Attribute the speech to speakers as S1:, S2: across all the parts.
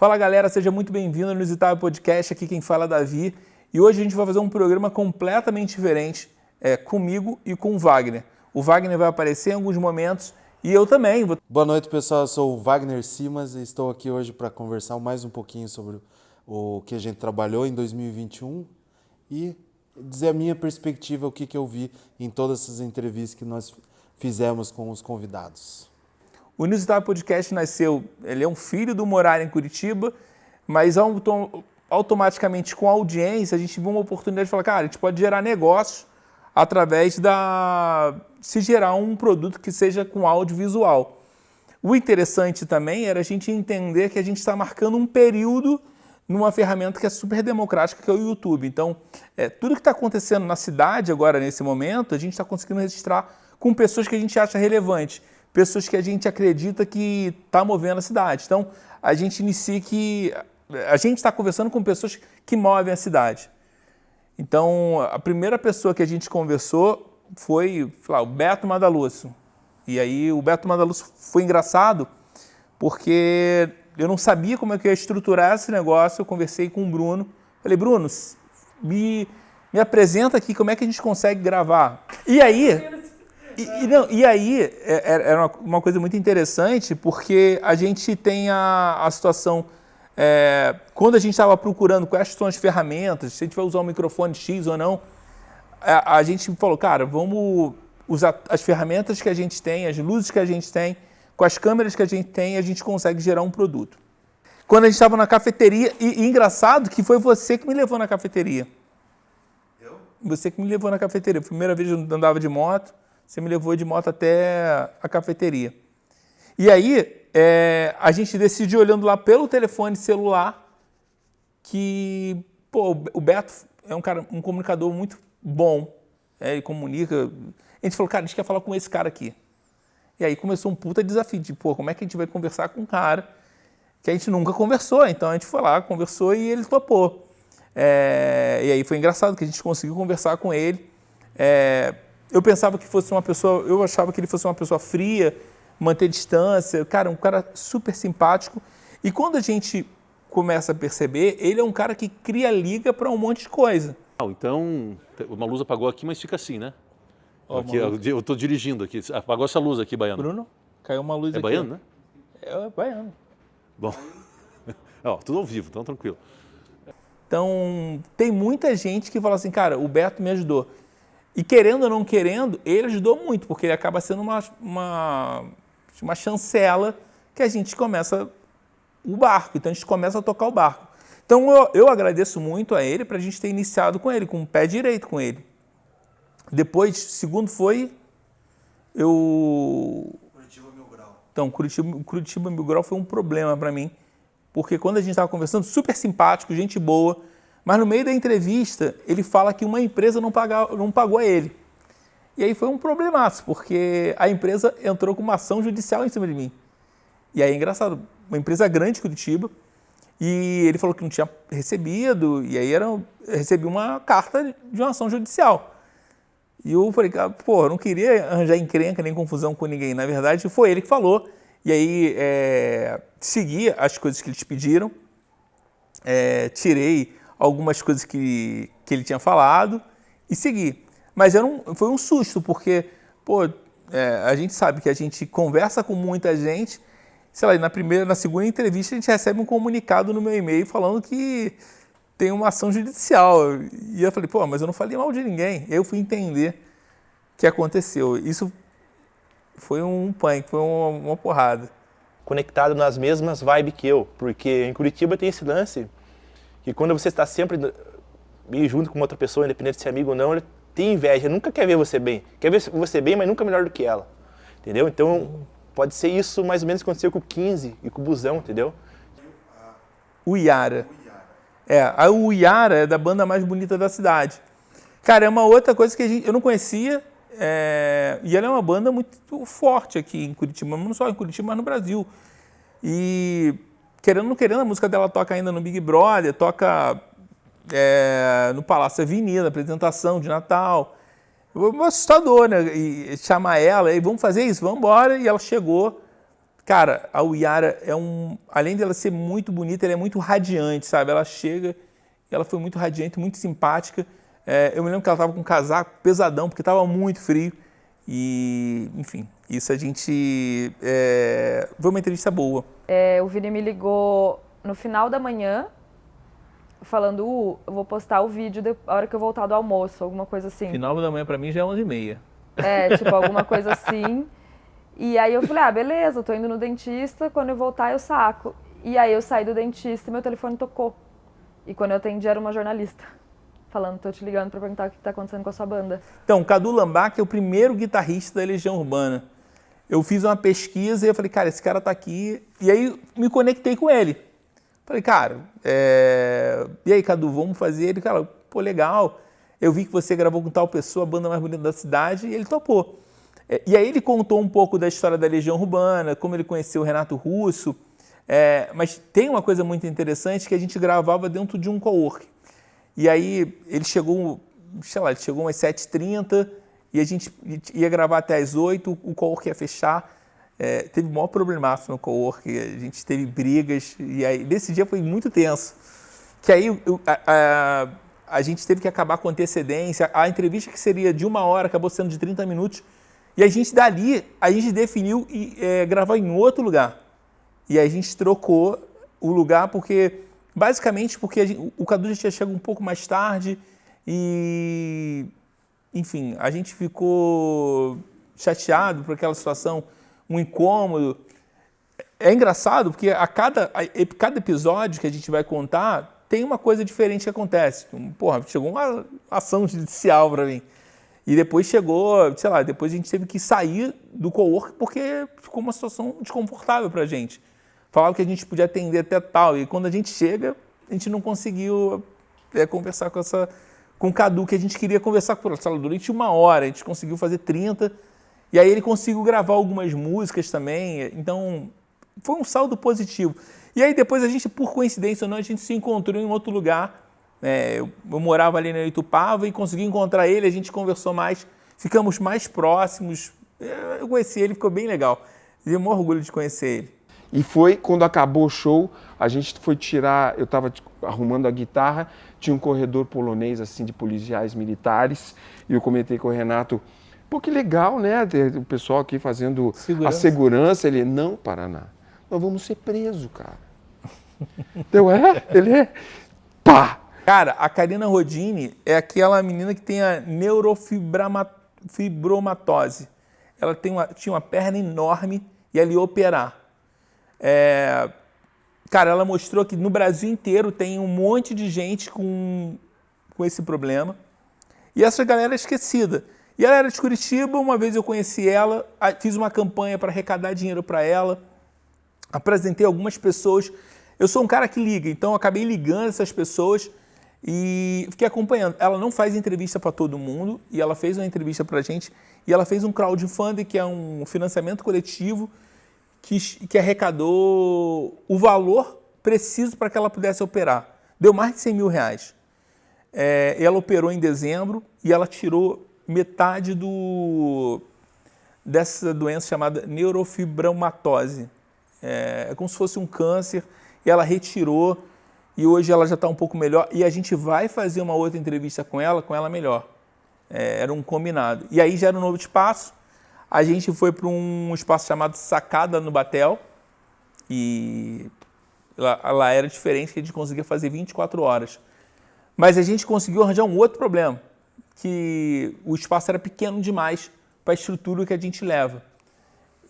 S1: Fala galera, seja muito bem-vindo ao Inusitável Podcast, aqui quem fala é Davi. E hoje a gente vai fazer um programa completamente diferente, comigo e com o Wagner. O Wagner vai aparecer em alguns momentos e eu também.
S2: Boa noite pessoal, eu sou o Wagner Simas e estou aqui hoje para conversar mais um pouquinho sobre o que a gente trabalhou em 2021 e dizer a minha perspectiva, o que eu vi em todas essas entrevistas que nós fizemos com os convidados.
S1: O Inusitável Podcast nasceu, ele é um filho do morar em Curitiba, mas automaticamente com a audiência a gente viu uma oportunidade de falar, cara, a gente pode gerar negócio através se gerar um produto que seja com audiovisual. O interessante também era a gente entender que a gente está marcando um período numa ferramenta que é super democrática, que é o YouTube. Então, tudo que está acontecendo na cidade agora, nesse momento, a gente está conseguindo registrar com pessoas que a gente acha relevante, pessoas que a gente acredita que está movendo a cidade. Então, a gente inicia que a gente está conversando com pessoas que movem a cidade. Então, a primeira pessoa que a gente conversou foi o Beto Madaluzzo. E aí, o Beto Madaluzzo foi engraçado porque eu não sabia como é que eu ia estruturar esse negócio. Eu conversei com o Bruno. Falei, Bruno, me apresenta aqui como é que a gente consegue gravar. E aí... Era uma coisa muito interessante, porque a gente tem a situação, quando a gente estava procurando quais são as ferramentas, se a gente vai usar um microfone X ou não, a gente falou, cara, vamos usar as ferramentas que a gente tem, as luzes que a gente tem, com as câmeras que a gente consegue gerar um produto. Quando a gente estava na cafeteria, e engraçado que foi você que me levou na cafeteria. Eu? Você que me levou na cafeteria. A primeira vez eu andava de moto, você me levou de moto até a cafeteria. E aí, a gente decidiu, olhando lá pelo telefone celular, que o Beto é um comunicador muito bom. Ele comunica. A gente falou, cara, a gente quer falar com esse cara aqui. E aí começou um puta desafio de, como é que a gente vai conversar com um cara que a gente nunca conversou? Então a gente foi lá, conversou e ele topou. E aí foi engraçado que a gente conseguiu conversar com ele. Eu pensava que fosse uma pessoa, eu achava que ele fosse uma pessoa fria, manter distância, cara, um cara super simpático. E quando a gente começa a perceber, ele é um cara que cria liga para um monte de coisa.
S3: Então, uma luz apagou aqui, mas fica assim, né? Aqui, eu estou dirigindo aqui, apagou essa luz aqui, Baiano.
S1: Bruno, caiu uma luz aqui.
S3: É Baiano, né?
S1: É Baiano.
S3: Bom, tudo ao vivo, então tranquilo.
S1: Então, tem muita gente que fala assim, cara, o Beto me ajudou. E querendo ou não querendo, ele ajudou muito, porque ele acaba sendo uma chancela que a gente começa o barco. Então a gente começa a tocar o barco. Então eu agradeço muito a ele para a gente ter iniciado com ele, com o pé direito com ele. Depois, segundo foi,
S2: Curitiba Mil Grau.
S1: Então, Curitiba Mil Grau foi um problema para mim, porque quando a gente estava conversando, super simpático, gente boa, mas no meio da entrevista, ele fala que uma empresa não pagou a ele. E aí foi um problemaço, porque a empresa entrou com uma ação judicial em cima de mim. E aí é engraçado, uma empresa grande de Curitiba, e ele falou que não tinha recebido, e aí eu recebi uma carta de uma ação judicial. E eu falei, eu não queria arranjar encrenca nem confusão com ninguém. Na verdade, foi ele que falou. E aí, segui as coisas que eles pediram, tirei algumas coisas que ele tinha falado e segui. Mas foi um susto, porque a gente sabe que a gente conversa com muita gente, sei lá, na segunda entrevista a gente recebe um comunicado no meu e-mail falando que tem uma ação judicial. E eu falei, mas eu não falei mal de ninguém. Eu fui entender o que aconteceu. Isso foi um pânico, foi uma porrada.
S4: Conectado nas mesmas vibes que eu, porque em Curitiba tem esse lance que quando você está sempre meio junto com outra pessoa, independente de ser amigo ou não, ele tem inveja, nunca quer ver você bem. Quer ver você bem, mas nunca melhor do que ela. Entendeu? Então, pode ser isso mais ou menos que aconteceu com o 15 e com o Busão, entendeu?
S1: O Iara. O Iara é da banda mais bonita da cidade. Cara, é uma outra coisa que eu não conhecia, e ela é uma banda muito forte aqui em Curitiba, não só em Curitiba, mas no Brasil. E... querendo ou não querendo, a música dela toca ainda no Big Brother, toca no Palácio Avenida, apresentação de Natal. Foi assustador, né? E chamar ela, e vamos fazer isso, vamos embora. E ela chegou, Cara, a Yara além dela ser muito bonita, ela é muito radiante, sabe? Ela chega, ela foi muito radiante, muito simpática. Eu me lembro que ela estava com um casaco pesadão, porque estava muito frio. E, enfim, isso a gente... foi uma entrevista boa.
S5: O Vini me ligou no final da manhã, falando, eu vou postar o vídeo a hora que eu voltar do almoço, alguma coisa assim.
S1: Final da manhã pra mim já é 11h30.
S5: Tipo, alguma coisa assim. E aí eu falei, beleza, eu tô indo no dentista, quando eu voltar eu saco. E aí eu saí do dentista e meu telefone tocou. E quando eu atendi era uma jornalista, falando, tô te ligando pra perguntar o que tá acontecendo com a sua banda.
S1: Então, Cadu Lambach é o primeiro guitarrista da Legião Urbana. Eu fiz uma pesquisa e eu falei, cara, esse cara tá aqui. E aí me conectei com ele. Falei, cara, e aí, Cadu, vamos fazer? Ele, cara, pô, legal. Eu vi que você gravou com tal pessoa, a banda mais bonita da cidade, e ele topou. E aí ele contou um pouco da história da Legião Urbana, como ele conheceu o Renato Russo. Mas tem uma coisa muito interessante que a gente gravava dentro de um coworking. E aí ele chegou, ele chegou umas 7h30 e a gente ia gravar até às 8h, o coworking ia fechar. Teve o maior problemaço no coworking, a gente teve brigas, e aí nesse dia foi muito tenso. Que aí a gente teve que acabar com antecedência, a entrevista que seria de 1 hora acabou sendo de 30 minutos, e a gente dali, a gente definiu gravar em outro lugar. E aí a gente trocou o lugar basicamente porque o Cadu já tinha chegado um pouco mais tarde e, enfim, a gente ficou chateado por aquela situação, um incômodo. É engraçado porque cada episódio que a gente vai contar tem uma coisa diferente que acontece. Porra, chegou uma ação judicial para mim. E depois depois a gente teve que sair do coworking porque ficou uma situação desconfortável pra gente. Falava que a gente podia atender até tal, e quando a gente chega, a gente não conseguiu conversar com o Cadu, que a gente queria conversar com ele durante 1 hora, a gente conseguiu fazer 30, e aí ele conseguiu gravar algumas músicas também, então foi um saldo positivo. E aí depois a gente, por coincidência ou não, a gente se encontrou em outro lugar. Eu morava ali na Itupava e consegui encontrar ele, a gente conversou mais, ficamos mais próximos. Eu conheci ele, ficou bem legal. Tive um orgulho de conhecer ele.
S6: E foi quando acabou o show, a gente foi tirar, eu estava arrumando a guitarra, tinha um corredor polonês assim de policiais militares, e eu comentei com o Renato, pô, que legal, né, o pessoal aqui fazendo a segurança. Ele, não, Paraná, nós vamos ser presos, cara. Pá!
S1: Cara, a Karina Rodini é aquela menina que tem a neurofibromatose. Ela tinha uma perna enorme e ela ia operar. Cara, ela mostrou que no Brasil inteiro tem um monte de gente com esse problema. E essa galera é esquecida. E ela era de Curitiba, uma vez eu conheci ela, fiz uma campanha para arrecadar dinheiro para ela, apresentei algumas pessoas. Eu sou um cara que liga, então eu acabei ligando essas pessoas e fiquei acompanhando. Ela não faz entrevista para todo mundo, e ela fez uma entrevista para a gente, e ela fez um crowdfunding, que é um financiamento coletivo, que arrecadou o valor preciso para que ela pudesse operar. Deu mais de 100 mil reais. Ela operou em dezembro e ela tirou metade dessa doença chamada neurofibromatose. É como se fosse um câncer, e ela retirou, e hoje ela já está um pouco melhor, e a gente vai fazer uma outra entrevista com ela melhor. Era um combinado. E aí já era um novo espaço. A gente foi para um espaço chamado Sacada no Batel, e lá era diferente, que a gente conseguia fazer 24 horas. Mas a gente conseguiu arranjar um outro problema, que o espaço era pequeno demais para a estrutura que a gente leva.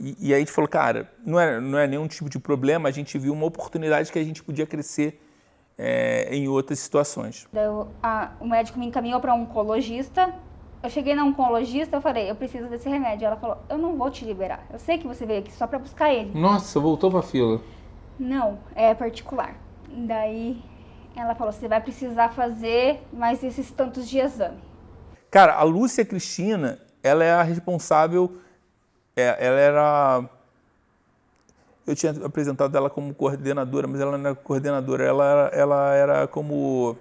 S1: E aí a gente falou, cara, não é nenhum tipo de problema, a gente viu uma oportunidade que a gente podia crescer em outras situações.
S7: O médico me encaminhou para um oncologista. Eu cheguei na oncologista, eu falei, eu preciso desse remédio. Ela falou, eu não vou te liberar. Eu sei que você veio aqui só para buscar ele.
S1: Nossa, voltou para a fila.
S7: Não, é particular. Daí ela falou, você vai precisar fazer mais esses tantos de exame.
S1: Cara, a Lúcia Cristina, ela é a responsável, ela era... Eu tinha apresentado ela como coordenadora, mas ela não era coordenadora, ela era como...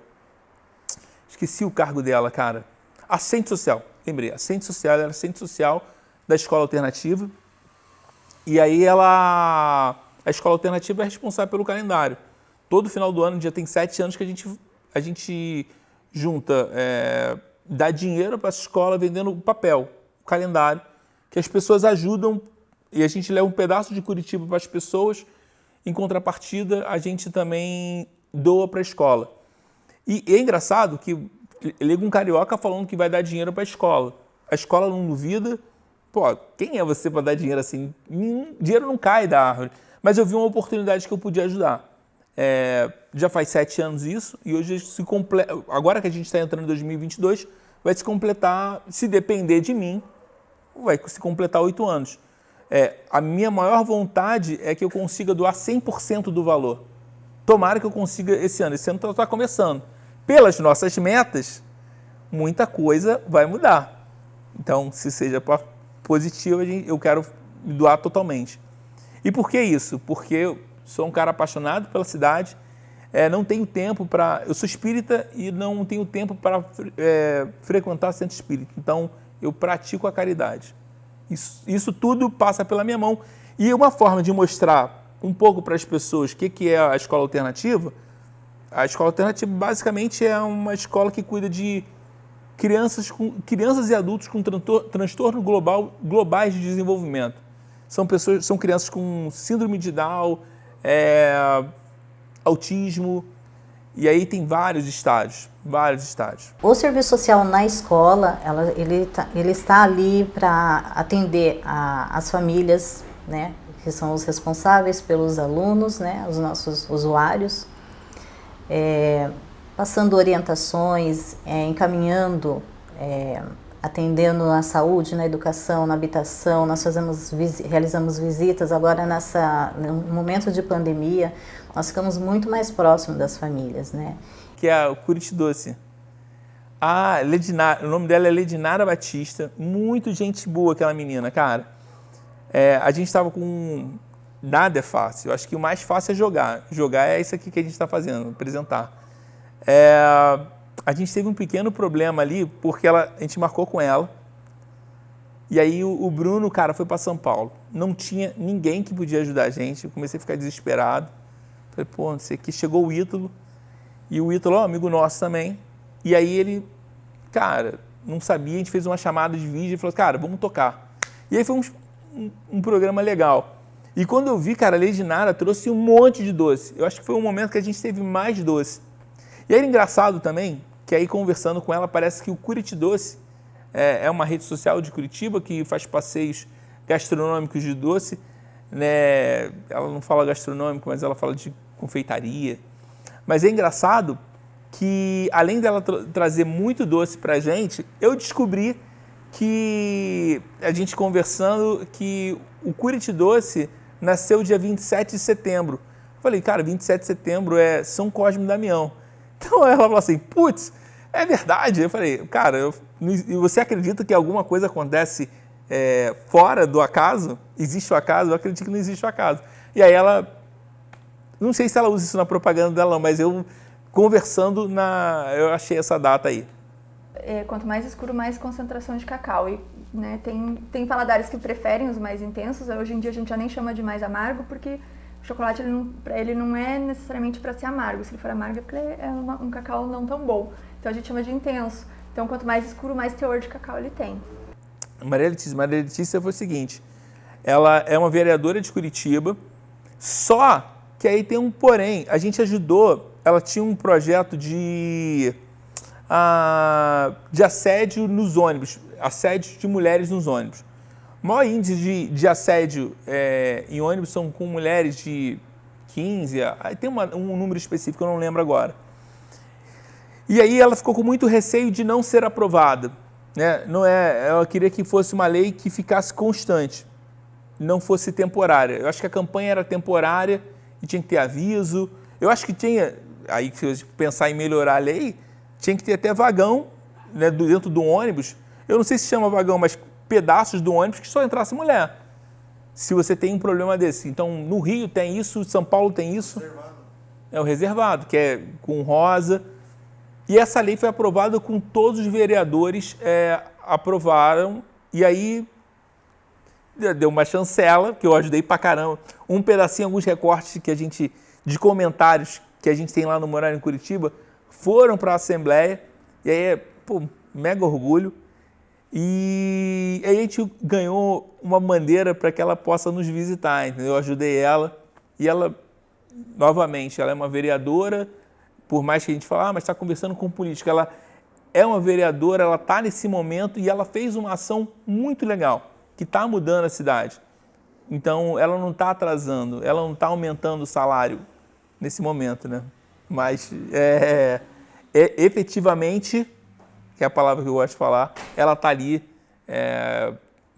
S1: Esqueci o cargo dela, cara. Assistente social, lembrei. Assistente social, ela era assistente social da escola alternativa. E aí a escola alternativa é responsável pelo calendário. Todo final do ano, já tem 7 anos que a gente junta, dá dinheiro para essa escola vendendo o papel, o calendário, que as pessoas ajudam e a gente leva um pedaço de Curitiba para as pessoas. Em contrapartida, a gente também doa para a escola. E é engraçado que liga um carioca falando que vai dar dinheiro para a escola não duvida. Pô, quem é você para dar dinheiro assim? Dinheiro não cai da árvore. Mas eu vi uma oportunidade que eu podia ajudar. Já faz 7 anos isso, e hoje se completa. Agora que a gente está entrando em 2022, vai se completar, se depender de mim, vai se completar 8 anos. A minha maior vontade é que eu consiga doar 100% do valor. Tomara que eu consiga esse ano. Esse ano está começando. Pelas nossas metas, muita coisa vai mudar. Então, se seja positivo, eu quero doar totalmente. E por que isso? Porque eu sou um cara apaixonado pela cidade, não tenho tempo para... Eu sou espírita e não tenho tempo para frequentar centro espírita. Então, eu pratico a caridade. Isso tudo passa pela minha mão. E uma forma de mostrar um pouco para as pessoas o que é a escola alternativa, a escola alternativa basicamente é uma escola que cuida de crianças e adultos com transtorno globais de desenvolvimento. São crianças com síndrome de Down, autismo, e aí tem vários estágios.
S8: O serviço social na escola, ele está ali para atender as famílias, né, que são os responsáveis pelos alunos, né, os nossos usuários, passando orientações, encaminhando, atendendo na saúde, na educação, na habitação. Nós realizamos visitas agora no momento de pandemia, nós ficamos muito mais próximos das famílias, né?
S1: Que é o Curitidoce. O nome dela é Ledinara Batista, muito gente boa aquela menina, cara. A gente estava com... Nada é fácil, eu acho que o mais fácil é jogar. Jogar é isso aqui que a gente está fazendo, apresentar. A gente teve um pequeno problema ali, porque a gente marcou com ela, e aí o Bruno, cara, foi para São Paulo. Não tinha ninguém que podia ajudar a gente, eu comecei a ficar desesperado. Falei, pô, não sei o que. Chegou o Ítalo, e o Ítalo, amigo nosso também, e aí ele, cara, não sabia, a gente fez uma chamada de vídeo e falou, cara, vamos tocar. E aí foi um programa legal. E quando eu vi, cara, a Ledinara trouxe um monte de doce. Eu acho que foi um momento que a gente teve mais doce. E era engraçado também, que aí conversando com ela, parece que o Curitidoce é uma rede social de Curitiba que faz passeios gastronômicos de doce, né? Ela não fala gastronômico, mas ela fala de confeitaria. Mas é engraçado que, além dela trazer muito doce pra gente, eu descobri que, a gente conversando, que o Curitidoce nasceu dia 27 de setembro. Eu falei, cara, 27 de setembro é São Cosme e Damião. Então ela falou assim, putz, é verdade. Eu falei, cara, você acredita que alguma coisa acontece fora do acaso? Existe o acaso? Eu acredito que não existe o acaso. E aí ela, não sei se ela usa isso na propaganda dela, mas eu conversando, eu achei essa data aí.
S5: Quanto mais escuro, mais concentração de cacau. E, né, tem paladares que preferem os mais intensos. Hoje em dia a gente já nem chama de mais amargo, porque o chocolate ele não é necessariamente para ser amargo. Se ele for amargo é porque é um cacau não tão bom. Então a gente chama de intenso. Então quanto mais escuro, mais teor de cacau ele tem. Maria Letícia foi o seguinte, ela é uma vereadora de Curitiba, só que aí tem um porém. A gente ajudou, ela tinha um projeto de assédio nos ônibus, assédio de mulheres nos ônibus. O maior índice de assédio em ônibus são com mulheres de 15, tem um número específico, eu não lembro agora. E aí ela ficou com muito receio de não ser aprovada. Né? Ela queria que fosse uma lei que ficasse constante, não fosse temporária. Eu acho que a campanha era temporária e tinha que ter aviso. Eu acho que tinha, aí se pensar em melhorar a lei, tinha que ter até vagão, né, dentro do ônibus. Eu não sei se chama vagão, mas pedaços do ônibus que só entrasse mulher. Se você tem um problema desse. Então, no Rio tem isso, São Paulo tem isso. Reservado. É o reservado, que é com rosa. E essa lei foi aprovada com todos os vereadores aprovaram. E aí,
S1: deu uma chancela, que eu ajudei pra caramba. Um pedacinho, alguns recortes de comentários que a gente tem lá no Morar em Curitiba, foram para a Assembleia, e aí, pô, mega orgulho. E aí a gente ganhou uma bandeira para que ela possa nos visitar, entendeu? Eu ajudei ela, e ela, novamente, ela é uma vereadora, por mais que a gente fale, mas está conversando com política, ela é uma vereadora, ela está nesse momento e ela fez uma ação muito legal, que está mudando a cidade. Então, ela não está atrasando, ela não está aumentando o salário nesse momento, né? Mas, efetivamente, que é a palavra que eu gosto de falar, ela está ali,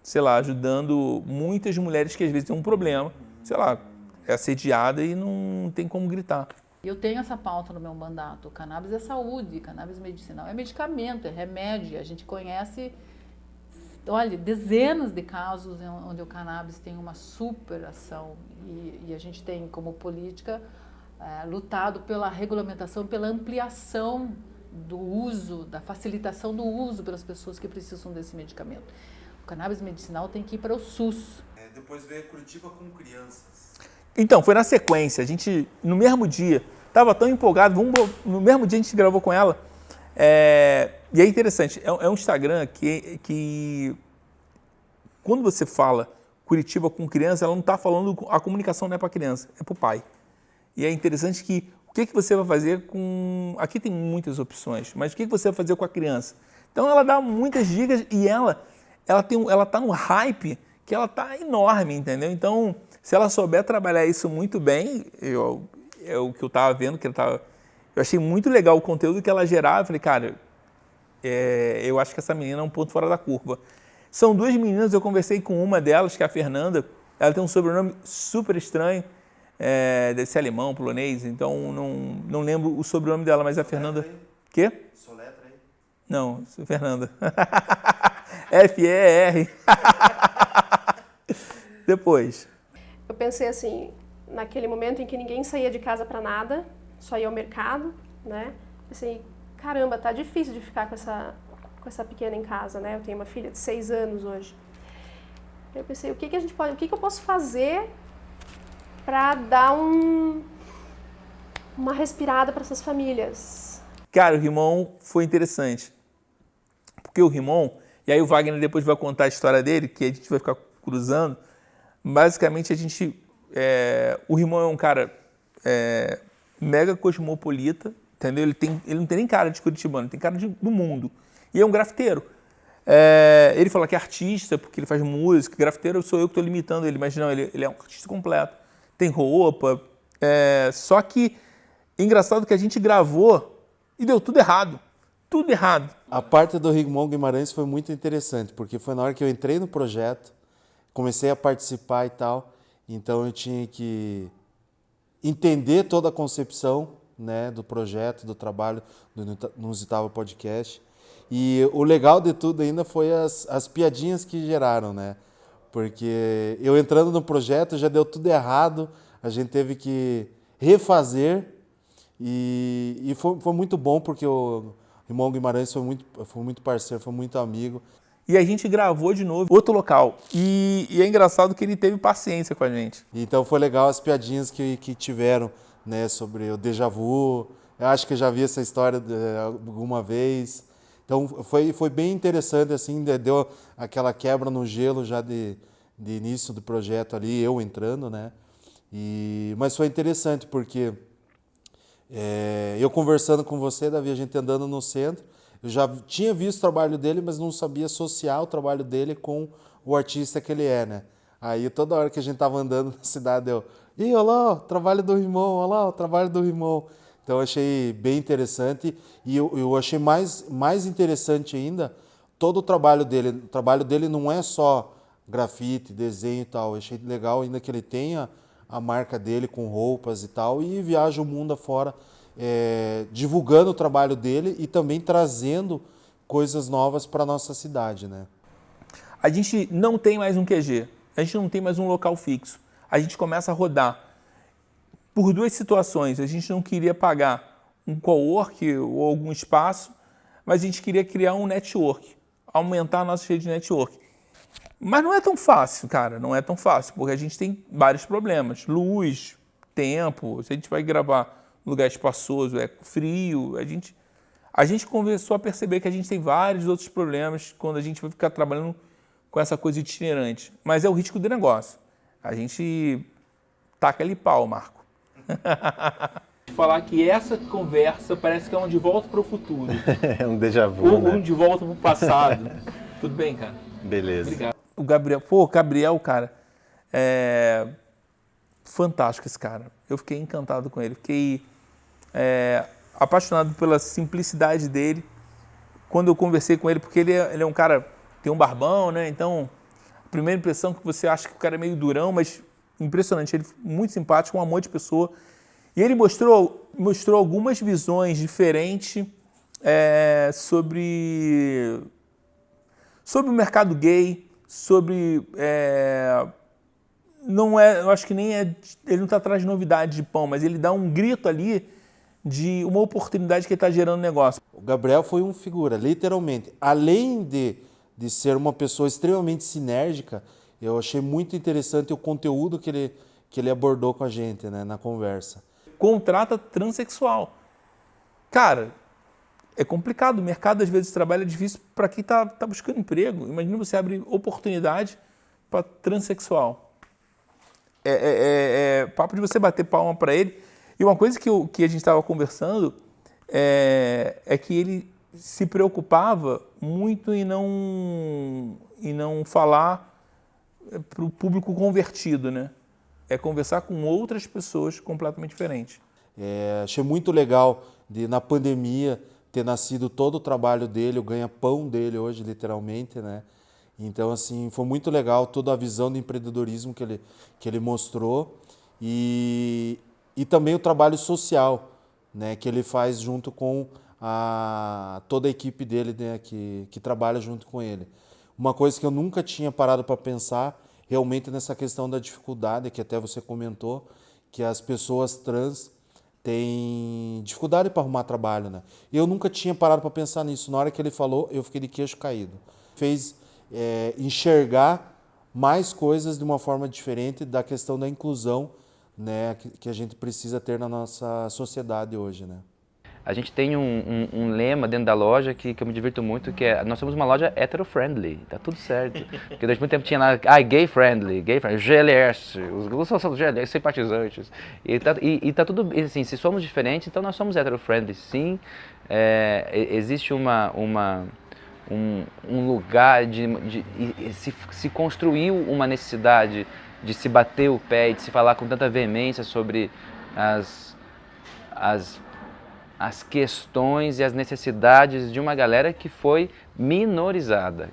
S1: sei lá, ajudando muitas mulheres que às vezes têm um problema, sei lá, é assediada e não tem como gritar.
S9: Eu tenho essa pauta no meu mandato. O cannabis é saúde, cannabis medicinal é medicamento, é remédio. A gente conhece, olha, dezenas de casos onde o cannabis tem uma super ação e a gente tem como política lutado pela regulamentação, pela ampliação do uso, da facilitação do uso pelas pessoas que precisam desse medicamento. O cannabis medicinal tem que ir para o SUS.
S2: Depois veio Curitiba com crianças.
S1: Então, foi na sequência. A gente, no mesmo dia, estava tão empolgado, no mesmo dia a gente gravou com ela. E é interessante, é um Instagram que quando você fala Curitiba com criança, ela não está falando, a comunicação não é para a criança, é para o pai. E é interessante que o que você vai fazer com... Aqui tem muitas opções, mas o que você vai fazer com a criança? Então ela dá muitas dicas e ela está no hype que ela está enorme, entendeu? Então, se ela souber trabalhar isso muito bem, é o que eu estava vendo, eu achei muito legal o conteúdo que ela gerava. Eu falei, cara, eu acho que essa menina é um ponto fora da curva. São duas meninas, eu conversei com uma delas, que é a Fernanda, ela tem um sobrenome super estranho, deve ser alemão, polonês, então não lembro o sobrenome dela, mas a Fernanda... Quê?
S2: Soletra aí.
S1: Não, Fernanda. F-E-R. Depois.
S10: Eu pensei assim, naquele momento em que ninguém saía de casa para nada, só ia ao mercado, né? Pensei, caramba, tá difícil de ficar com essa pequena em casa, né? Eu tenho uma filha de 6 anos hoje. Eu pensei, o que eu posso fazer para dar uma respirada para essas famílias?
S1: Cara, o Rimon foi interessante. Porque o Rimon, e aí o Wagner depois vai contar a história dele, que a gente vai ficar cruzando. Basicamente, o Rimon é um cara mega cosmopolita, entendeu? Ele não tem nem cara de curitibano, ele tem cara do mundo. E é um grafiteiro. Ele fala que é artista, porque ele faz música. Grafiteiro sou eu que estou limitando ele, mas não, ele é um artista completo. Tem roupa. Só que, engraçado que a gente gravou e deu tudo errado. Tudo errado.
S2: A parte do Rimon Guimarães foi muito interessante, porque foi na hora que eu entrei no projeto, comecei a participar e tal, então eu tinha que entender toda a concepção, né, do projeto, do trabalho do Inusitava Podcast. E o legal de tudo ainda foi as piadinhas que geraram, né? Porque eu entrando no projeto já deu tudo errado, a gente teve que refazer e foi muito bom, porque o Rimon Guimarães foi muito parceiro, foi muito amigo.
S1: E a gente gravou de novo outro local. E é engraçado que ele teve paciência com a gente.
S2: Então foi legal as piadinhas que tiveram, né, sobre o déjà vu. Eu acho que eu já vi essa história alguma vez. Então foi bem interessante, assim, deu aquela quebra no gelo já de início do projeto ali, eu entrando, né? Mas foi interessante porque eu conversando com você, Davi, a gente andando no centro, eu já tinha visto o trabalho dele, mas não sabia associar o trabalho dele com o artista que ele é, né? Aí toda hora que a gente tava andando na cidade, olha lá o trabalho do Rimon, olha lá o trabalho do Rimon. Então eu achei bem interessante e eu achei mais interessante ainda todo o trabalho dele. O trabalho dele não é só grafite, desenho e tal. Eu achei legal ainda que ele tenha a marca dele com roupas e tal e viaja o mundo afora divulgando o trabalho dele e também trazendo coisas novas para a nossa cidade, né?
S1: A gente não tem mais um QG, a gente não tem mais um local fixo. A gente começa a rodar. Por duas situações, a gente não queria pagar um cowork ou algum espaço, mas a gente queria criar um network, aumentar a nossa rede de network. Mas não é tão fácil, cara, não é tão fácil, porque a gente tem vários problemas. Luz, tempo, se a gente vai gravar num lugar espaçoso, é frio, a gente começou a perceber que a gente tem vários outros problemas quando a gente vai ficar trabalhando com essa coisa itinerante. Mas é o risco do negócio. A gente taca ali pau, Marco. Falar que essa conversa parece que é um de volta para o futuro.
S4: É um déjà vu,
S1: Ou
S4: né?
S1: um de volta para o passado. Tudo bem, cara?
S4: Beleza.
S1: Obrigado. O Gabriel, cara, é fantástico esse cara. Eu fiquei encantado com ele. Fiquei apaixonado pela simplicidade dele. Quando eu conversei com ele, porque ele é um cara, tem um barbão, né? Então, a primeira impressão é que você acha que o cara é meio durão, mas impressionante. Ele muito simpático, um amor de pessoa. E ele mostrou algumas visões diferentes sobre o mercado gay, eu acho que ele não está atrás de novidade de pão, mas ele dá um grito ali de uma oportunidade que ele está gerando negócio.
S2: O Gabriel foi um figura, literalmente. Além de ser uma pessoa extremamente sinérgica, eu achei muito interessante o conteúdo que ele abordou com a gente, né, na conversa.
S1: Contrata transexual. Cara, é complicado. O mercado, às vezes, de trabalho é difícil para quem está buscando emprego. Imagina você abrir oportunidade para transexual. Papo de você bater palma para ele. E uma coisa que a gente estava conversando é que ele se preocupava muito em não falar para o público convertido, né? É conversar com outras pessoas completamente diferentes.
S2: Achei muito legal na pandemia ter nascido todo o trabalho dele, o ganha-pão dele hoje, literalmente, né? Então, assim, foi muito legal toda a visão do empreendedorismo que ele mostrou e também o trabalho social, né, que ele faz junto com toda a equipe dele, né, que trabalha junto com ele. Uma coisa que eu nunca tinha parado para pensar realmente nessa questão da dificuldade, que até você comentou, que as pessoas trans têm dificuldade para arrumar trabalho, né? E eu nunca tinha parado para pensar nisso. Na hora que ele falou, eu fiquei de queixo caído. Fez enxergar mais coisas de uma forma diferente da questão da inclusão, né, que a gente precisa ter na nossa sociedade hoje, né?
S11: A gente tem um lema dentro da loja que eu me divirto muito, que é: nós somos uma loja hetero-friendly, tá tudo certo. Porque durante muito tempo tinha lá, gay-friendly, GLS, os grupos são GLS, simpatizantes. E tá tudo, assim, se somos diferentes, então nós somos hetero-friendly, sim. Existe um lugar se construiu uma necessidade de se bater o pé e de se falar com tanta veemência sobre as questões e as necessidades de uma galera que foi minorizada.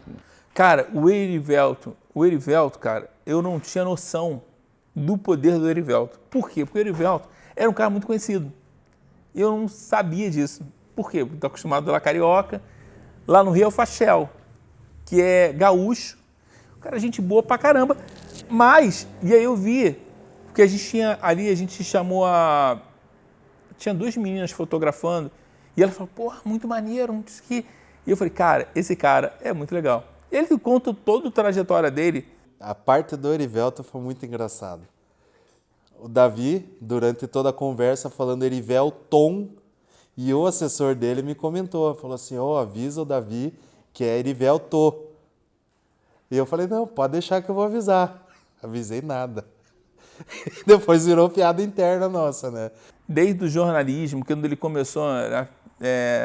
S1: Cara, o Erivelto, cara, eu não tinha noção do poder do Erivelto. Por quê? Porque o Erivelto era um cara muito conhecido. Eu não sabia disso. Por quê? Porque estou acostumado lá carioca. Lá no Rio é o Fachel, que é gaúcho. Cara, gente boa pra caramba. Mas, e aí eu vi, porque a gente chamou tinha duas meninas fotografando, e ela falou, porra, muito maneiro, não sei o quê. E eu falei, cara, esse cara é muito legal. Ele conta toda a trajetória dele.
S2: A parte do Erivelto foi muito engraçada. O Davi, durante toda a conversa, falando Erivelton, e o assessor dele me comentou, falou assim, avisa o Davi que é Erivelto. E eu falei, não, pode deixar que eu vou avisar. Avisei nada. Depois virou piada interna nossa, né?
S1: Desde o jornalismo, quando ele começou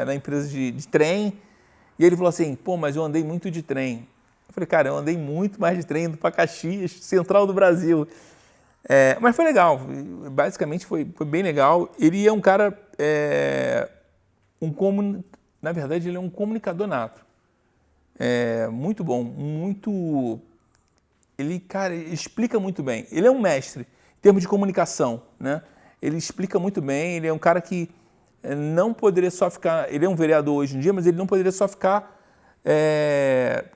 S1: na empresa de trem, e ele falou assim, pô, mas eu andei muito de trem. Eu falei, cara, eu andei muito mais de trem, indo para Caxias, central do Brasil. Mas foi legal, basicamente foi bem legal. Ele é um cara, na verdade, ele é um comunicador nato. Muito bom, muito... Ele explica muito bem. Ele é um mestre em termos de comunicação, né? Ele explica muito bem, ele é um cara que não poderia só ficar... Ele é um vereador hoje em dia, mas ele não poderia só ficar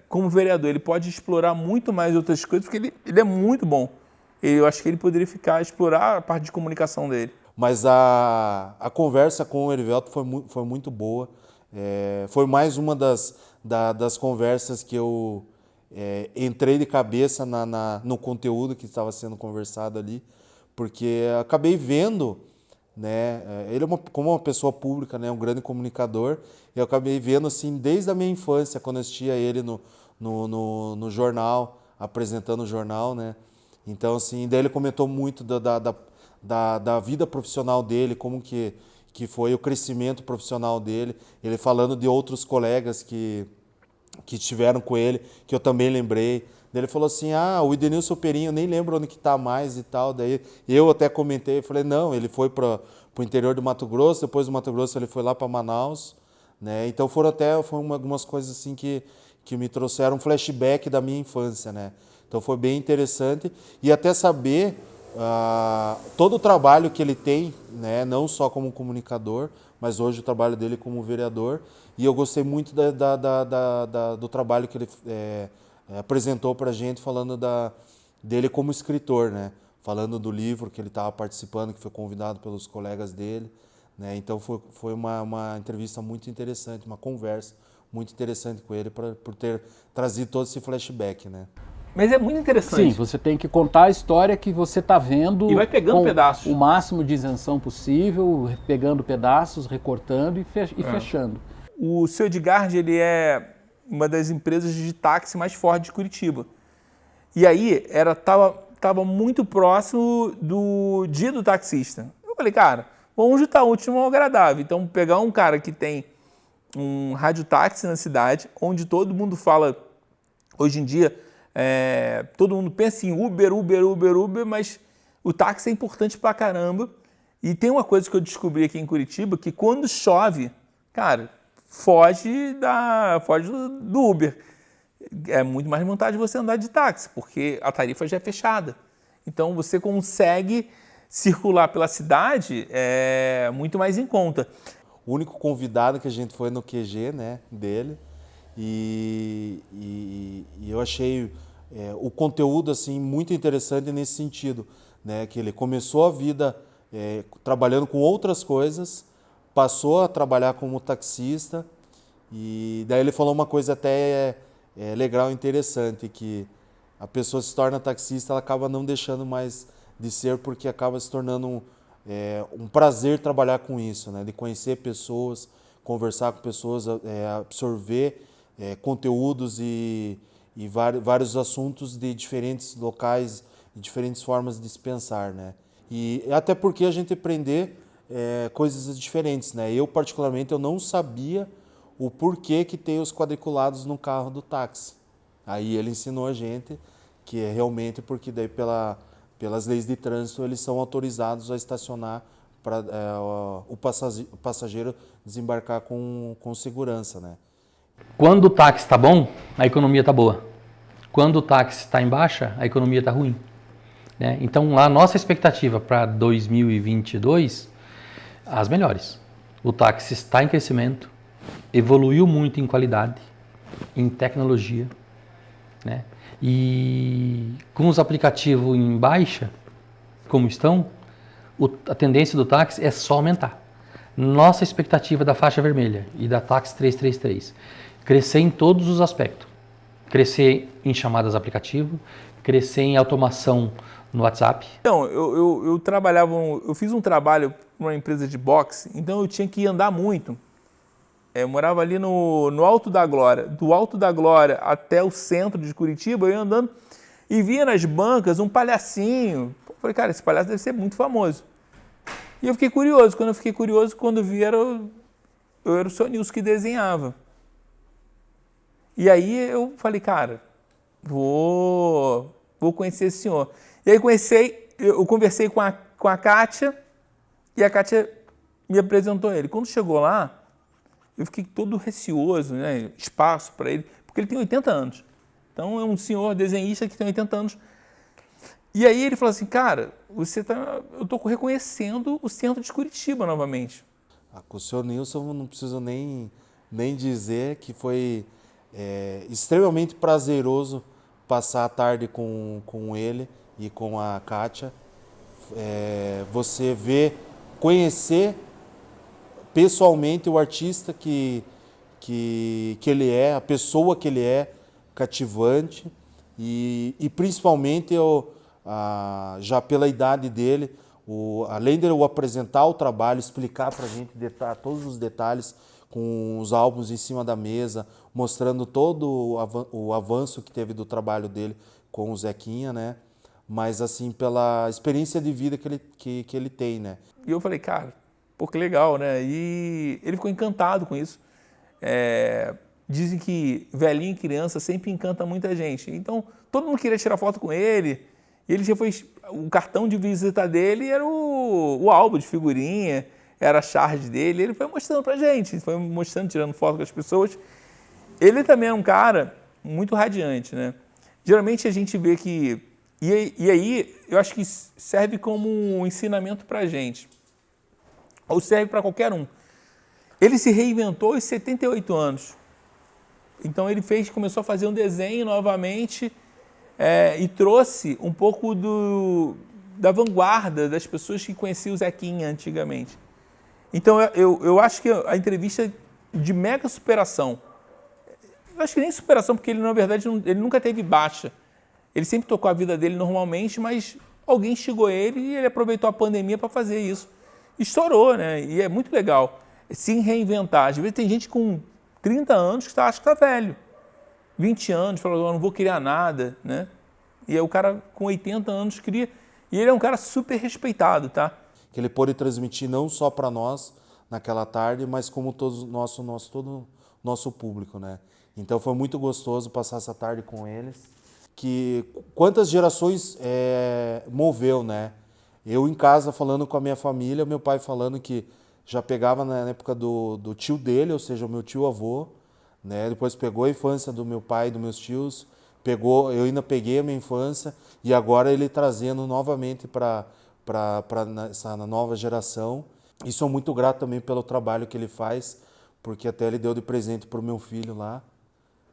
S1: como vereador. Ele pode explorar muito mais outras coisas, porque ele é muito bom. Eu acho que ele poderia explorar a parte de comunicação dele.
S2: Mas a conversa com o Erivelto foi muito boa. Foi mais uma das conversas que eu entrei de cabeça no conteúdo que estava sendo conversado ali, porque acabei vendo, né, ele como uma pessoa pública, né, um grande comunicador, eu acabei vendo assim desde a minha infância, quando eu assistia ele no jornal, apresentando o jornal, né? Então, assim, daí ele comentou muito da vida profissional dele, como que foi o crescimento profissional dele, ele falando de outros colegas que estiveram com ele, que eu também lembrei. Daí ele falou assim, o Edenilson Perinho, eu nem lembro onde que está mais e tal. Daí eu até comentei, falei, não, ele foi para o interior do Mato Grosso, depois do Mato Grosso ele foi lá para Manaus, né? Então foram algumas coisas assim que me trouxeram um flashback da minha infância, né? Então foi bem interessante e até saber todo o trabalho que ele tem, né? Não só como comunicador, mas hoje o trabalho dele como vereador. E eu gostei muito do trabalho que ele apresentou para a gente, falando dele como escritor, né? Falando do livro que ele estava participando, que foi convidado pelos colegas dele, né? Então foi uma entrevista muito interessante, uma conversa muito interessante com ele por ter trazido todo esse flashback, né?
S1: Mas é muito interessante.
S12: Sim, você tem que contar a história que você está vendo.
S1: E vai pegando pedaços.
S12: O máximo de isenção possível, pegando pedaços, recortando e fechando.
S1: O seu Edgard, ele é uma das empresas de táxi mais fortes de Curitiba. E aí, tava muito próximo do dia do taxista. Eu falei, cara, vamos juntar o último ao agradável. Então, pegar um cara que tem um radiotáxi na cidade, onde todo mundo fala, hoje em dia, todo mundo pensa em Uber, mas o táxi é importante pra caramba. E tem uma coisa que eu descobri aqui em Curitiba, que quando chove, cara, foge do Uber. É muito mais vontade você andar de táxi, porque a tarifa já é fechada. Então você consegue circular pela cidade muito mais em conta.
S2: O único convidado que a gente foi no QG, né, dele, e eu achei o conteúdo assim muito interessante nesse sentido, né, que ele começou a vida trabalhando com outras coisas, passou a trabalhar como taxista, e daí ele falou uma coisa até legal e interessante, que a pessoa se torna taxista, ela acaba não deixando mais de ser, porque acaba se tornando um prazer trabalhar com isso, né? De conhecer pessoas, conversar com pessoas, absorver conteúdos e vários assuntos de diferentes locais, de diferentes formas de se pensar, né? E até porque a gente aprender coisas diferentes, né? Eu, particularmente, eu não sabia o porquê que tem os quadriculados no carro do táxi. Aí ele ensinou a gente que é realmente porque daí pelas leis de trânsito eles são autorizados a estacionar para o passageiro desembarcar com segurança, né?
S13: Quando o táxi está bom, a economia está boa. Quando o táxi está em baixa, a economia está ruim, né? Então, a nossa expectativa para 2022, as melhores. O táxi está em crescimento, evoluiu muito em qualidade, em tecnologia, né? E com os aplicativos em baixa, como estão, a tendência do táxi é só aumentar. Nossa expectativa da faixa vermelha e da táxi 333, crescer em todos os aspectos. Crescer em chamadas aplicativo, crescer em automação no WhatsApp.
S1: Então, eu fiz um trabalho para uma empresa de boxe, então eu tinha que andar muito. Eu morava ali no Alto da Glória. Do Alto da Glória até o centro de Curitiba, eu ia andando e via nas bancas um palhacinho. Eu falei, cara, esse palhaço deve ser muito famoso. E eu fiquei curioso. Quando eu vi, eu era o seu Nilson que desenhava. E aí eu falei, cara, vou conhecer esse senhor. E aí eu conversei com a Kátia e a Kátia me apresentou ele. Quando chegou lá, eu fiquei todo receoso, né? Espaço para ele, porque ele tem 80 anos. Então é um senhor desenhista que tem 80 anos. E aí ele falou assim, cara, eu estou reconhecendo o centro de Curitiba novamente.
S2: Com o senhor Nilson não preciso nem dizer que foi extremamente prazeroso passar a tarde com ele e com a Kátia. Você conhecer pessoalmente o artista que ele é, a pessoa que ele é, cativante e principalmente já pela idade dele, além de eu apresentar o trabalho, explicar para a gente todos os detalhes com os álbuns em cima da mesa, mostrando todo o avanço que teve do trabalho dele com o Zequinha, né? Mas assim, pela experiência de vida que ele tem, né?
S1: E eu falei, cara, pô, que legal, né? E ele ficou encantado com isso. Dizem que velhinho e criança sempre encanta muita gente. Então, todo mundo queria tirar foto com ele. Ele já foi... O cartão de visita dele era o álbum de figurinha, era a charge dele. Ele foi mostrando pra gente, foi mostrando, tirando foto com as pessoas. Ele também é um cara muito radiante, né? Geralmente a gente vê que... E aí, eu acho que serve como um ensinamento pra gente. Ou serve para qualquer um. Ele se reinventou aos 78 anos. Então ele começou a fazer um desenho novamente e trouxe um pouco da vanguarda das pessoas que conheciam o Zequinha antigamente. Então eu acho que a entrevista de mega superação, eu acho que nem superação, porque ele na verdade ele nunca teve baixa. Ele sempre tocou a vida dele normalmente, mas alguém instigou ele e ele aproveitou a pandemia para fazer isso. Estourou, né? E é muito legal se reinventar. Às vezes tem gente com 30 anos que acha que está velho. 20 anos, fala, eu não vou criar nada, né? E aí o cara com 80 anos cria. E ele é um cara super respeitado, tá?
S2: Que ele pôde transmitir não só para nós naquela tarde, mas como todo o nosso público, né? Então foi muito gostoso passar essa tarde com eles. Quantas gerações moveu, né? Eu em casa falando com a minha família, meu pai falando que já pegava na época do tio dele, ou seja, o meu tio-avô, né? Depois pegou a infância do meu pai e dos meus tios, eu ainda peguei a minha infância, e agora ele trazendo novamente para essa nova geração. E sou muito grato também pelo trabalho que ele faz, porque até ele deu de presente para o meu filho lá.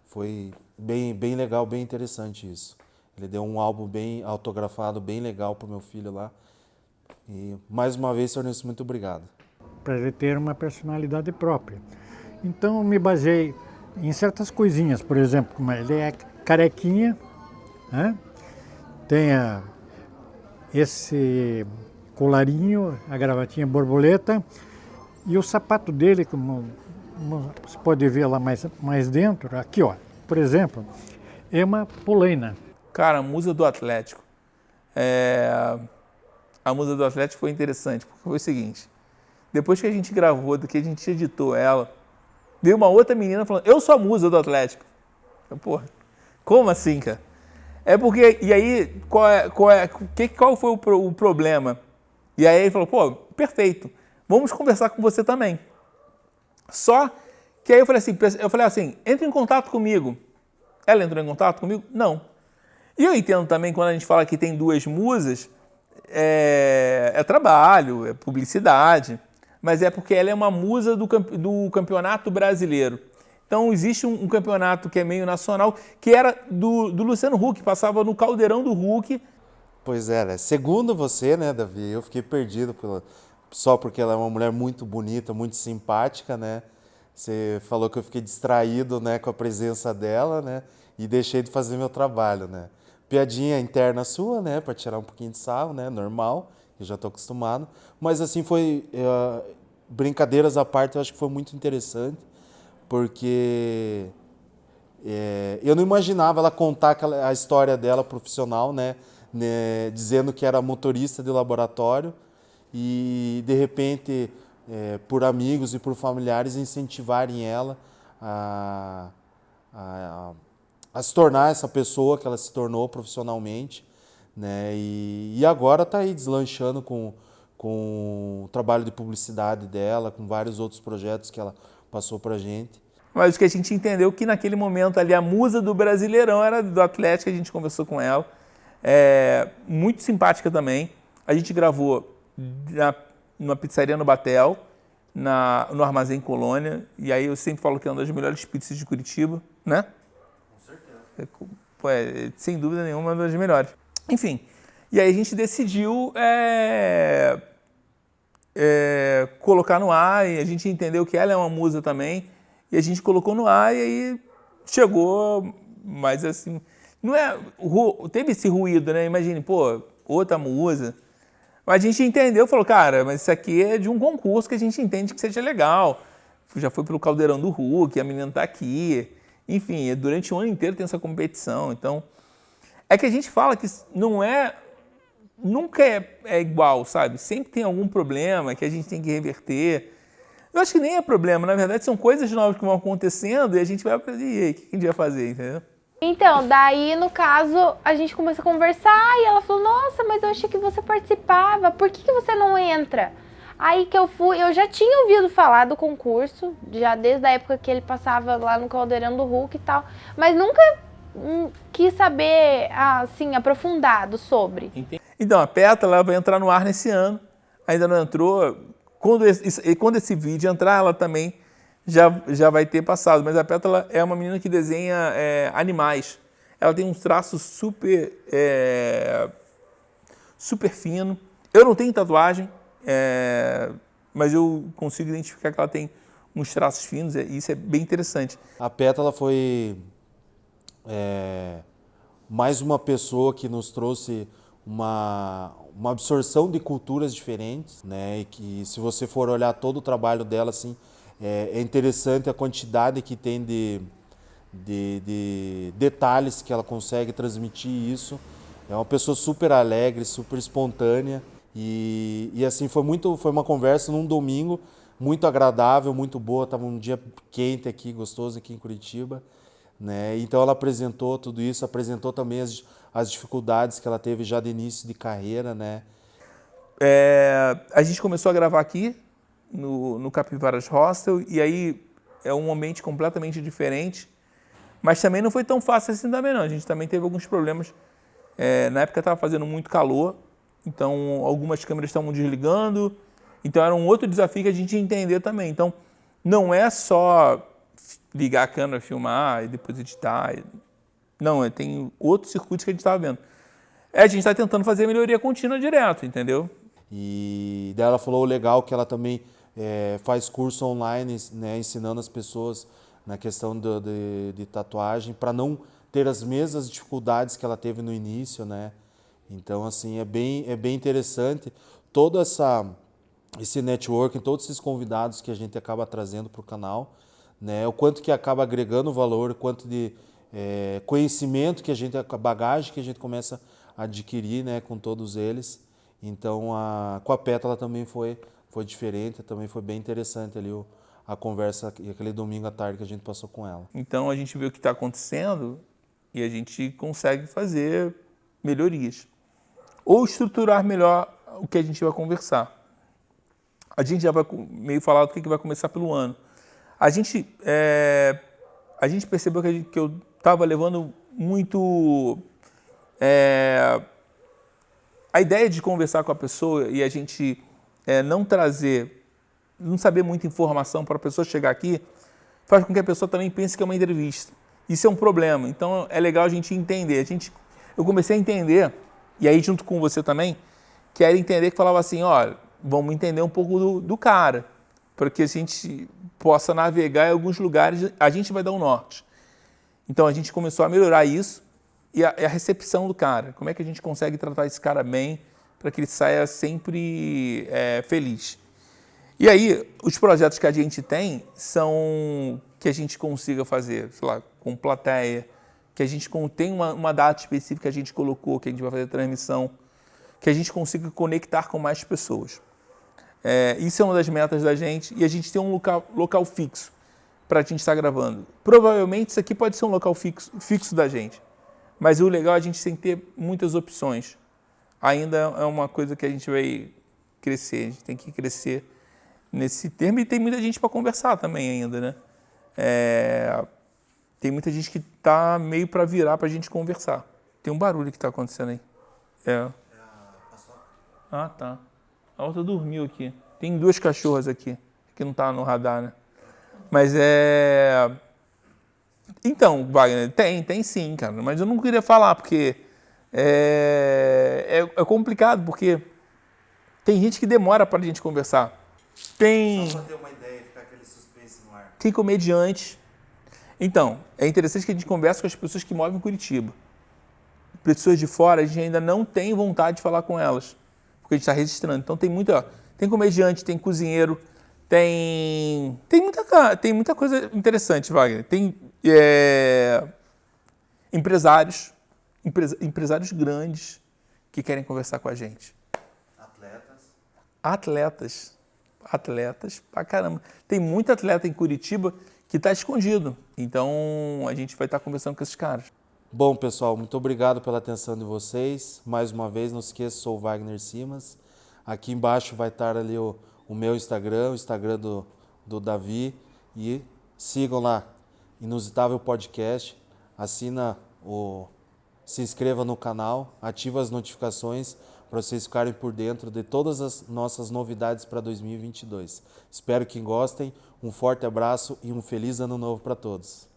S2: Foi bem legal, bem interessante isso. Ele deu um álbum bem autografado, bem legal para o meu filho lá. E mais uma vez, Sr. Nilson, muito obrigado.
S14: Para ele ter uma personalidade própria. Então, eu me baseei em certas coisinhas, por exemplo, como ele é carequinha, né? Tem esse colarinho, a gravatinha borboleta, e o sapato dele, como você pode ver lá mais dentro, aqui ó, por exemplo, é uma polaina.
S1: Cara, a musa do Atlético. A musa do Atlético foi interessante, porque foi o seguinte, depois que a gente gravou, que a gente editou ela, veio uma outra menina falando, eu sou a musa do Atlético. Eu, porra, como assim, cara? Porque, e aí, qual foi o problema? E aí ele falou, pô, perfeito, vamos conversar com você também. Só que aí eu falei assim, entre em contato comigo. Ela entrou em contato comigo? Não. E eu entendo também quando a gente fala que tem duas musas, é trabalho, é publicidade, mas é porque ela é uma musa do Campeonato Brasileiro. Então existe um campeonato que é meio nacional, que era do Luciano Huck, passava no Caldeirão do Huck.
S2: Pois é, né? Segundo você, né, Davi, eu fiquei perdido só porque ela é uma mulher muito bonita, muito simpática, né? Você falou que eu fiquei distraído, né, com a presença dela, né? E deixei de fazer meu trabalho, né? Piadinha interna sua, né, para tirar um pouquinho de sarro, né, normal, eu já estou acostumado. Mas assim, brincadeiras à parte, eu acho que foi muito interessante, porque eu não imaginava ela contar a história dela profissional, né, dizendo que era motorista de laboratório e, de repente, por amigos e por familiares, incentivarem ela a se tornar essa pessoa que ela se tornou profissionalmente, né? E agora está aí deslanchando com o trabalho de publicidade dela, com vários outros projetos que ela passou para a gente.
S1: Mas o que a gente entendeu que naquele momento ali a musa do Brasileirão era do Atlético, a gente conversou com ela, muito simpática também. A gente gravou numa pizzaria no Batel, no Armazém Colônia, e aí eu sempre falo que é uma das melhores pizzas de Curitiba, né? Sem dúvida nenhuma, uma das melhores. Enfim, e aí a gente decidiu colocar no ar, e a gente entendeu que ela é uma musa também, e a gente colocou no ar, e aí chegou Mas assim, não é. Teve esse ruído, né? Imagine, pô, outra musa. Mas a gente entendeu, falou, cara, mas isso aqui é de um concurso que a gente entende que seja legal. Já foi pelo Caldeirão do Hulk, a menina tá aqui. Enfim, durante o ano inteiro tem essa competição. Então, é que a gente fala que não é... Nunca é igual, sabe? Sempre tem algum problema que a gente tem que reverter. Eu acho que nem é problema, na verdade são coisas novas que vão acontecendo e a gente vai aprender. E aí, o que a gente vai fazer, entendeu?
S15: Então, daí, no caso, a gente começou a conversar e ela falou, nossa, mas eu achei que você participava, por que você não entra? Aí que eu fui, eu já tinha ouvido falar do concurso, já desde a época que ele passava lá no Caldeirão do Hulk e tal, mas nunca quis saber, assim, aprofundado sobre.
S1: Então, a Pétala vai entrar no ar nesse ano, ainda não entrou. Quando esse vídeo entrar, ela também já vai ter passado. Mas a Pétala é uma menina que desenha animais. Ela tem uns traços super fino. Eu não tenho tatuagem, mas eu consigo identificar que ela tem uns traços finos, e isso é bem interessante.
S2: A Pétala foi mais uma pessoa que nos trouxe uma absorção de culturas diferentes, né? E que, se você for olhar todo o trabalho dela, assim, é interessante a quantidade que tem de detalhes que ela consegue transmitir isso. É uma pessoa super alegre, super espontânea e assim, foi uma conversa num domingo muito agradável, muito boa. Estava um dia quente aqui, gostoso aqui em Curitiba, né? Então ela apresentou tudo isso, apresentou também as dificuldades que ela teve já de início de carreira, né?
S1: A gente começou a gravar aqui no Capivaras Hostel e aí é um ambiente completamente diferente, mas também não foi tão fácil assim também não. A gente também teve alguns problemas. Na época estava fazendo muito calor, então algumas câmeras estavam desligando, então era um outro desafio que a gente ia entender também. Então não é só ligar a câmera, filmar e depois editar. Não, tem outros circuitos que a gente estava vendo. A gente está tentando fazer melhoria contínua direto, entendeu?
S2: E daí ela falou o legal que ela também faz curso online, né, ensinando as pessoas na questão de tatuagem para não ter as mesmas dificuldades que ela teve no início, né? Então, assim, é bem interessante todo esse networking, todos esses convidados que a gente acaba trazendo para o canal, né? O quanto que acaba agregando valor, o quanto de conhecimento que a bagagem que a gente começa a adquirir, né, com todos eles. Então, com a Pétala também foi diferente, também foi bem interessante ali a conversa, aquele domingo à tarde que a gente passou com ela.
S1: Então, a gente vê o que está acontecendo e a gente consegue fazer melhorias. Ou estruturar melhor o que a gente vai conversar. A gente já vai meio falar do que vai começar pelo ano. A gente percebeu que eu estava levando muito... a ideia de conversar com a pessoa e a gente não saber muita informação para a pessoa chegar aqui, faz com que a pessoa também pense que é uma entrevista. Isso é um problema. Então é legal a gente entender. Eu comecei a entender, e aí junto com você também, que era entender que falava assim, olha, vamos entender um pouco do cara, para que a gente possa navegar em alguns lugares, a gente vai dar um norte. Então a gente começou a melhorar isso e a recepção do cara. Como é que a gente consegue tratar esse cara bem para que ele saia sempre feliz? E aí, os projetos que a gente tem são que a gente consiga fazer, sei lá, com plateia, que a gente tem uma data específica que a gente colocou, que a gente vai fazer transmissão, que a gente consiga conectar com mais pessoas. Isso é uma das metas da gente e a gente tem um local fixo para a gente estar gravando. Provavelmente isso aqui pode ser um local fixo da gente, mas o legal é a gente tem que ter muitas opções. Ainda é uma coisa que a gente vai crescer, a gente tem que crescer nesse termo e tem muita gente para conversar também ainda, né? Tem muita gente que está meio para virar para a gente conversar. Tem um barulho que está acontecendo aí. Ah, tá. A outra dormiu aqui. Tem 2 cachorras aqui, que não tá no radar, né? Mas Então, Wagner, tem sim, cara. Mas eu não queria falar, porque é complicado, porque tem gente que demora pra gente conversar. Só pra ter uma ideia, ficar aquele suspense no ar. Tem comediante. Então, é interessante que a gente converse com as pessoas que moram em Curitiba. Pessoas de fora, a gente ainda não tem vontade de falar com elas, porque a gente está registrando. Então tem comediante, tem cozinheiro, tem muita coisa interessante, Wagner. Tem empresários grandes que querem conversar com a gente. Atletas pra caramba. Tem muito atleta em Curitiba que está escondido. Então a gente vai estar conversando com esses caras.
S2: Bom, pessoal, muito obrigado pela atenção de vocês. Mais uma vez, não se esqueça, sou o Wagner Simas. Aqui embaixo vai estar ali o meu Instagram, o Instagram do Davi. E sigam lá, Inusitável Podcast. Se inscreva no canal, ativa as notificações para vocês ficarem por dentro de todas as nossas novidades para 2022. Espero que gostem. Um forte abraço e um feliz ano novo para todos.